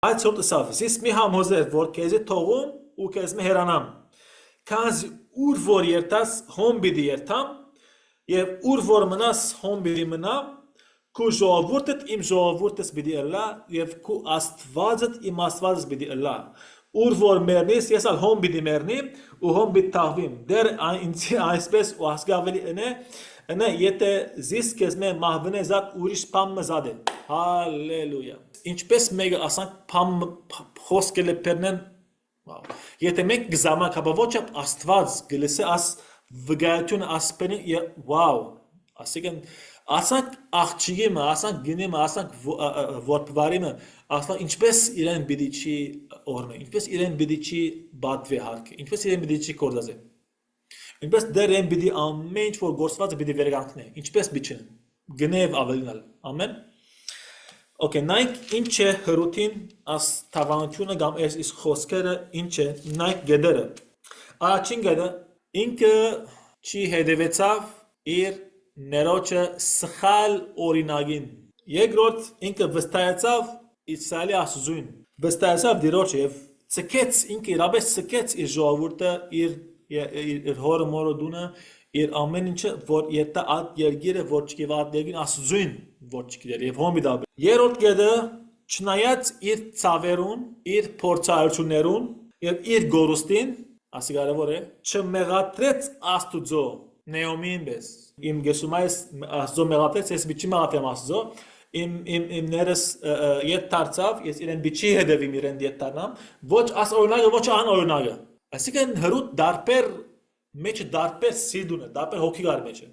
Այդ ցոտ սավս ես մի համոզեր որ քեզի թողում ու քեզ մի հերանամ քանզի ուր որ երթաս հոմ բիդի երթամ եւ ուր որ մնաս հոմ բիդի մնամ քու ժողովուրդդ իմ ժողովուրդս բիդի ըլլա եւ քու աստվածդ իմ աստվածս բիդի ըլլա ուր որ մեռնես ես ալ հոմ բիդի մեռնիմ ու հոմ բիդի թաղվիմ դեր ինձ այսպես ու ասկավելի ընե եթե զիս քեզ մե մահվնե զատ ուրիշ փամ մզադե հալելույա ինչպես մեկը ասանք փամ խոսքել պերնեն եթե մենք գզամակ հաբա ոչ աստված գլսե աս վգայություն ասպենի վաու ասիկն ասանք աղջիկը ասանք գինեմը ասանք որպվարիմը ասանք ինչպես իրեն բիդի չի օրմե ինչպես իրեն բիդի չի բատվի հարկը ինչպես իրեն բիդի չի կորդազե ինչպես դեր են բիդի ամեն ինչ որ գործվածը բիդի վերգանքնե ինչպես բիչեն գնև ավելնալ ամեն Okay, նայք ինչ է հրութին աս թավանությունը կամ այս խոսքերը ինչ է նայք գեդերը առաջին գեդը ինքը չի հետևեցավ իր ներոջը սխալ օրինագին երկրորդ ինքը վստահեցավ Իսրայելի աստուծուն վստահեցավ դիրոջը եւ ցկեց ինքը իրապես ցկեց իր ժողովուրդը իր հորը մորը դունը իր ամեն ինչը որ եթե այդ երգիրը որ չկիվ այդ երգին աստուծուն որ չգիտեր եւ հոմի դա երրորդ գեդը չնայած իր ցավերուն իր փորձառություններուն եւ իր գորուստին ասի կարեւոր է չմեղատրեց աստուծո նեոմին բես իմ գեսումայս աստուծո մեղատրեց ես biçi մեղատրեմ աստուծո իմ ներս ետ դարձավ ես իրեն biçi հետևիմ իրեն ետ դառնամ ոչ աս օրինակը ոչ ան օրինակը այսինքն հրուտ դարբեր մեջ դարբեր սիրդունը դարբեր հոգի գար մեջ է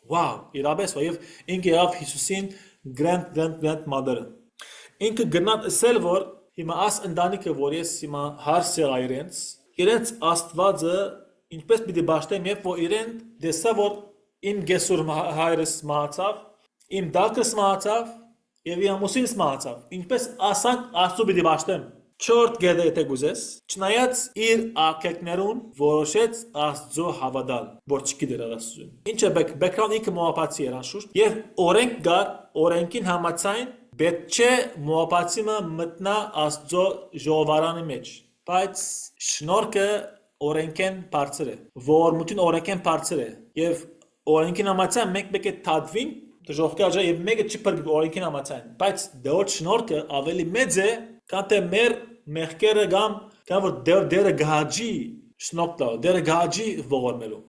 Wow, իրապես եւ ինքը ավ Հիսուսին grand mother ինքը գնաց ասել որ հիմա աս ընտանիքը որ ես հիմա հարսը իրենց աստվածը ինչպես պիտի բաշտեմ եւ որ իրեն դեսա որ իմ գեսուր հայրս մահացավ իմ դակս մահացավ եւ իմ ամուսինս մահացավ ինչպես ասանք աստծո պիտի բաշտեմ Չորդ գեդը եթե գուզես, չնայած իր ակեկներուն որոշեց աստծո հավատալ, որ չգիտեր աստծուն։ Ինչը բեկրան ինքը մոապացի էր անշուշտ, եւ օրենք գար, օրենքին համաձայն պետք չէ մոապացիմը մտնա աստծո ժողովարանի մեջ, բայց շնորհքը օրենքեն բարձր է, ողորմություն օրենքեն բարձր է, եւ օրենքին համաձայն մենք պետք է թադվին, ժողովրդի եւ մեկը չի բռնի օրենքին համաձայն, բայց դեռ շնորհքը ավելի մեծ է Քան թե մեր մեղքերը կամ որ դերը գահջի շնորհք տալ, դերը գահջի ողորմելու